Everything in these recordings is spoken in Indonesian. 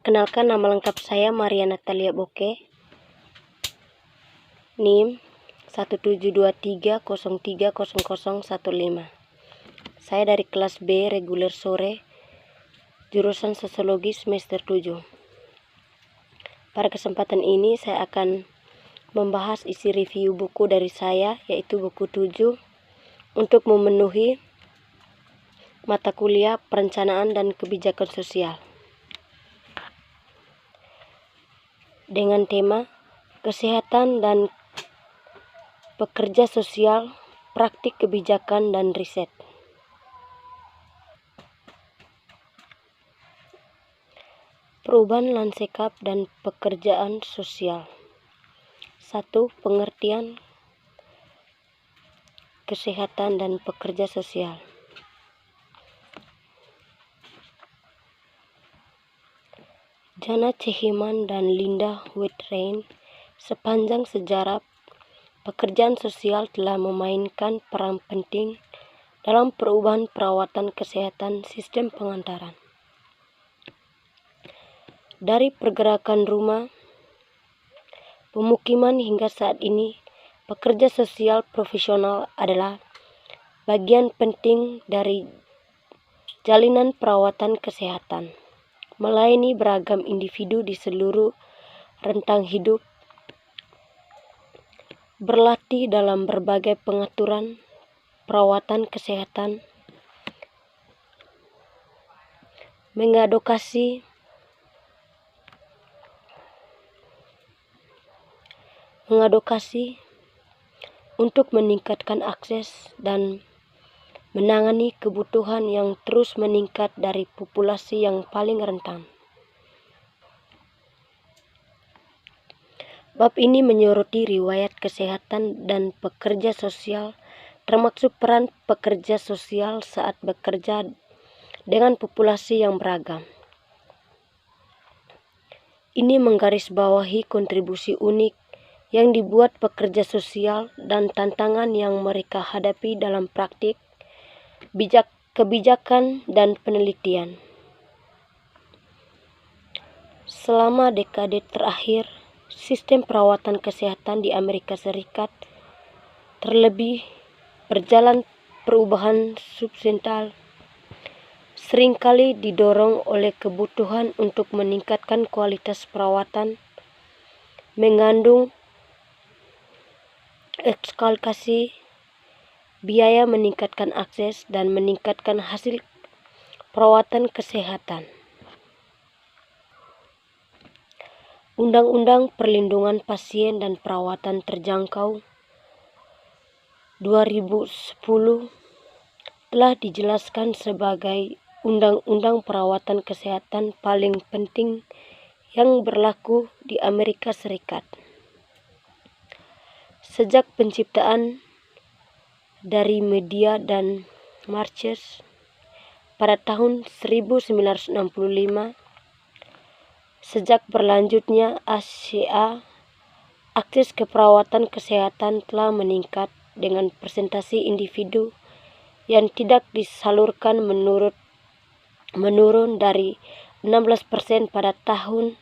Kenalkan, nama lengkap saya Maria Natalia Boke, NIM 1723030015. Saya dari kelas B reguler sore, jurusan Sosiologi semester 7. Pada kesempatan ini saya akan membahas isi review buku dari saya, yaitu buku 7, untuk memenuhi mata kuliah perencanaan dan kebijakan sosial, dengan tema kesehatan dan pekerja sosial, praktik kebijakan dan riset. Perubahan lanskap dan pekerjaan sosial. 1. Pengertian kesehatan dan pekerja sosial. Jana Cehiman dan Linda Whitrein, sepanjang sejarah pekerjaan sosial telah memainkan peran penting dalam perubahan perawatan kesehatan sistem pengantaran. Dari pergerakan rumah, pemukiman hingga saat ini, pekerja sosial profesional adalah bagian penting dari jalinan perawatan kesehatan, melayani beragam individu di seluruh rentang hidup, berlatih dalam berbagai pengaturan perawatan kesehatan, mengadvokasi untuk meningkatkan akses dan menangani kebutuhan yang terus meningkat dari populasi yang paling rentan. Bab ini menyoroti riwayat kesehatan dan pekerja sosial, termasuk peran pekerja sosial saat bekerja dengan populasi yang beragam. Ini menggarisbawahi kontribusi unik yang dibuat pekerja sosial dan tantangan yang mereka hadapi dalam praktik kebijakan dan penelitian. Selama dekade terakhir, sistem perawatan kesehatan di Amerika Serikat terlebih berjalan perubahan substansial, seringkali didorong oleh kebutuhan untuk meningkatkan kualitas perawatan, mengandung eskalasi biaya, meningkatkan akses, dan meningkatkan hasil perawatan kesehatan. Undang-Undang Perlindungan Pasien dan Perawatan Terjangkau 2010 telah dijelaskan sebagai undang-undang perawatan kesehatan paling penting yang berlaku di Amerika Serikat. Sejak penciptaan dari media dan Marches pada tahun 1965, sejak berlanjutnya ACA, akses ke perawatan kesehatan telah meningkat dengan persentase individu yang tidak disalurkan menurun dari 16% pada tahun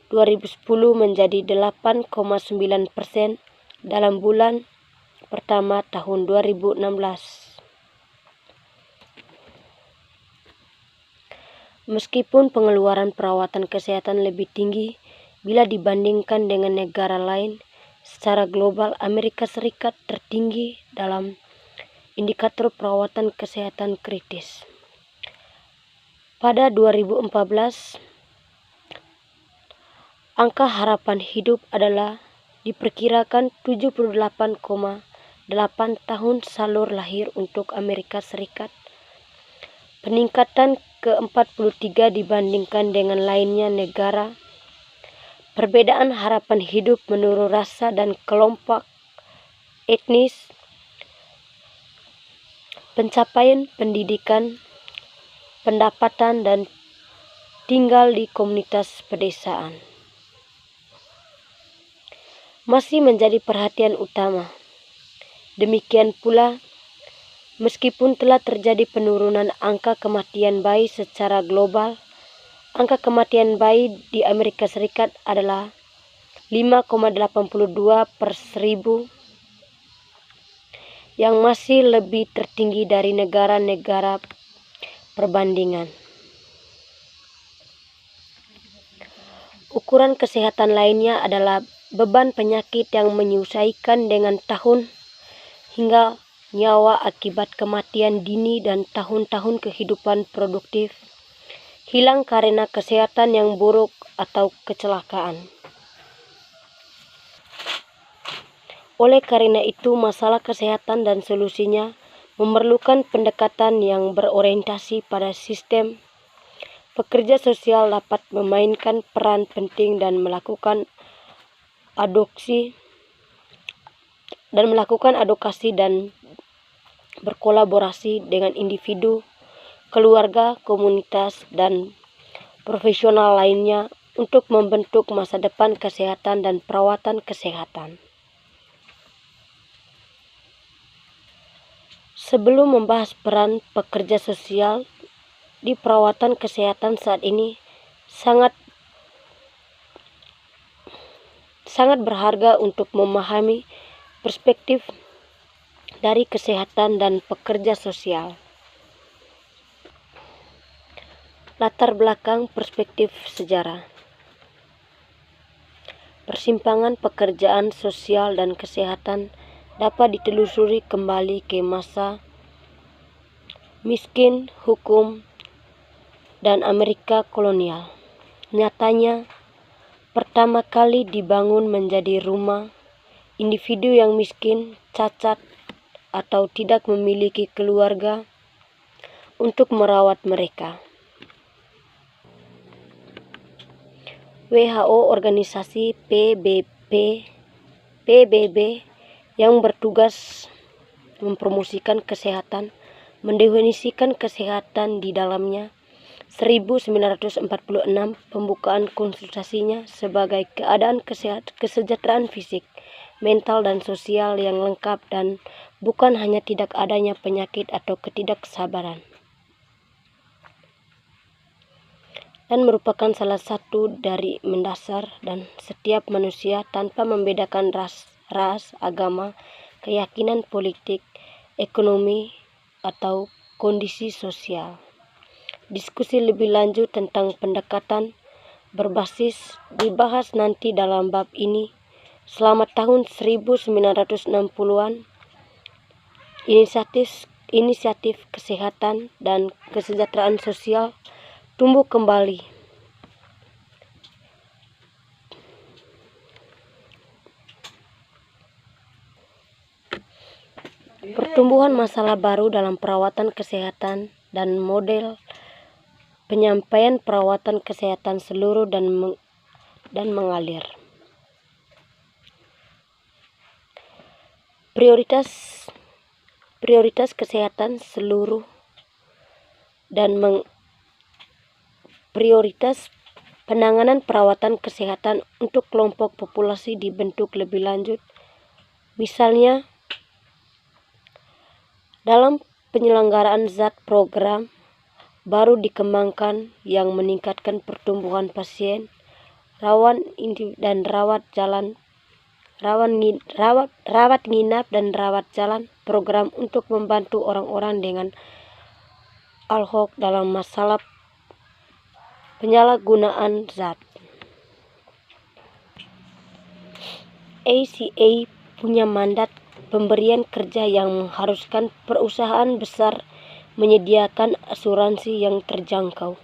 2010 menjadi 8,9% dalam bulan pertama tahun 2016. Meskipun pengeluaran perawatan kesehatan lebih tinggi bila dibandingkan dengan negara lain, secara global Amerika Serikat tertinggi dalam indikator perawatan kesehatan kritis. Pada 2014, angka harapan hidup adalah diperkirakan 78,8 tahun salur lahir untuk Amerika Serikat, peningkatan ke-43 dibandingkan dengan lainnya negara. Perbedaan harapan hidup menurut rasa dan kelompok etnis, pencapaian pendidikan, pendapatan, dan tinggal di komunitas pedesaan masih menjadi perhatian utama. Demikian pula, meskipun telah terjadi penurunan angka kematian bayi secara global, Angka kematian bayi di Amerika Serikat adalah 5,82 per 1000, yang masih lebih tertinggi dari negara-negara perbandingan. Ukuran kesehatan lainnya adalah beban penyakit yang menyelesaikan dengan tahun hingga nyawa akibat kematian dini dan tahun-tahun kehidupan produktif hilang karena kesehatan yang buruk atau kecelakaan. Oleh karena itu, masalah kesehatan dan solusinya memerlukan pendekatan yang berorientasi pada sistem. Pekerja sosial dapat memainkan peran penting dan melakukan advokasi dan berkolaborasi dengan individu, keluarga, komunitas, dan profesional lainnya untuk membentuk masa depan kesehatan dan perawatan kesehatan. Sebelum membahas peran pekerja sosial di perawatan kesehatan saat ini, sangat berharga untuk memahami perspektif dari kesehatan dan pekerja sosial. Latar belakang perspektif sejarah. Persimpangan pekerjaan sosial dan kesehatan dapat ditelusuri kembali ke masa miskin, hukum, dan Amerika kolonial. Nyatanya, pertama kali dibangun menjadi rumah individu yang miskin, cacat, atau tidak memiliki keluarga untuk merawat mereka. WHO, organisasi PBB yang bertugas mempromosikan kesehatan, mendefinisikan kesehatan di dalamnya 1946 pembukaan konsultasinya sebagai keadaan kesejahteraan fisik, mental, dan sosial yang lengkap dan bukan hanya tidak adanya penyakit atau ketidaksabaran. Dan merupakan salah satu dari mendasar dan setiap manusia tanpa membedakan ras, agama, keyakinan politik, ekonomi, atau kondisi sosial. Diskusi lebih lanjut tentang pendekatan berbasis dibahas nanti dalam bab ini. Selama tahun 1960-an, inisiatif kesehatan dan kesejahteraan sosial tumbuh kembali. Pertumbuhan masalah baru dalam perawatan kesehatan dan model penyampaian perawatan kesehatan seluruh dan mengalir. Prioritas kesehatan seluruh dan prioritas penanganan perawatan kesehatan untuk kelompok populasi dibentuk lebih lanjut. Misalnya, dalam penyelenggaraan zat program baru dikembangkan yang meningkatkan pertumbuhan pasien, rawat nginap dan rawat jalan, program untuk membantu orang-orang dengan ALHOG dalam masalah penyalahgunaan zat. ACA punya mandat pemberian kerja yang mengharuskan perusahaan besar menyediakan asuransi yang terjangkau.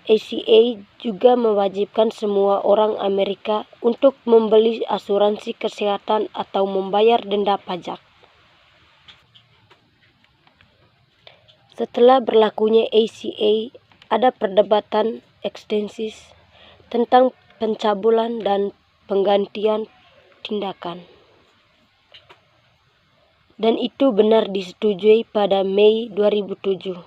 ACA juga mewajibkan semua orang Amerika untuk membeli asuransi kesehatan atau membayar denda pajak. Setelah berlakunya ACA, ada perdebatan ekstensif tentang pencabulan dan penggantian tindakan. Dan itu benar disetujui pada Mei 2017.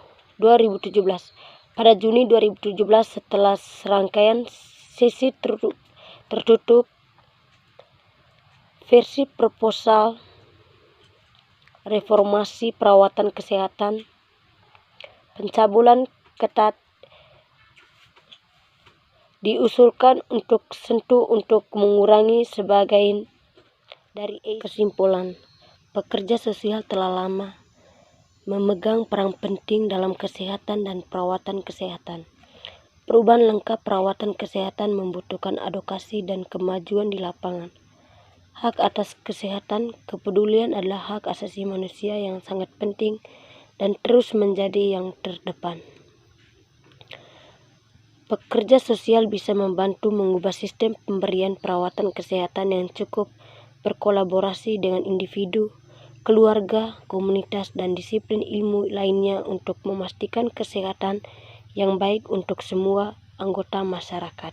Pada Juni 2017, setelah serangkaian sesi tertutup, versi proposal reformasi perawatan kesehatan, pencabulan ketat diusulkan untuk mengurangi sebagian dari kesimpulan. Pekerja sosial telah lama memegang peran penting dalam kesehatan dan perawatan kesehatan. Perubahan lengkap perawatan kesehatan membutuhkan advokasi dan kemajuan di lapangan. Hak atas kesehatan, kepedulian adalah hak asasi manusia yang sangat penting dan terus menjadi yang terdepan. Pekerja sosial bisa membantu mengubah sistem pemberian perawatan kesehatan yang cukup berkolaborasi dengan individu, keluarga, komunitas, dan disiplin ilmu lainnya untuk memastikan kesehatan yang baik untuk semua anggota masyarakat.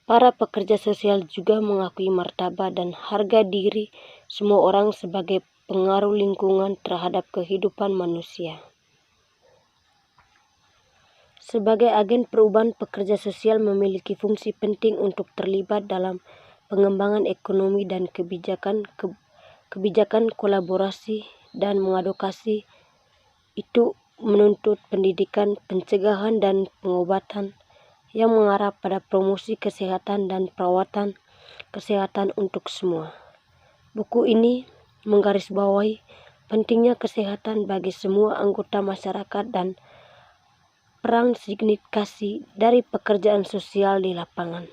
Para pekerja sosial juga mengakui martabat dan harga diri semua orang sebagai pengaruh lingkungan terhadap kehidupan manusia. Sebagai agen perubahan, pekerja sosial memiliki fungsi penting untuk terlibat dalam pengembangan ekonomi dan kebijakan kolaborasi dan mengadvokasi. Itu menuntut pendidikan, pencegahan, dan pengobatan yang mengarah pada promosi kesehatan dan perawatan kesehatan untuk semua. Buku ini menggarisbawahi pentingnya kesehatan bagi semua anggota masyarakat dan peran signifikasi dari pekerjaan sosial di lapangan.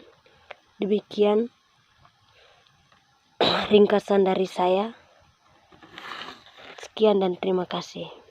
Demikian ringkasan dari saya. Sekian dan terima kasih.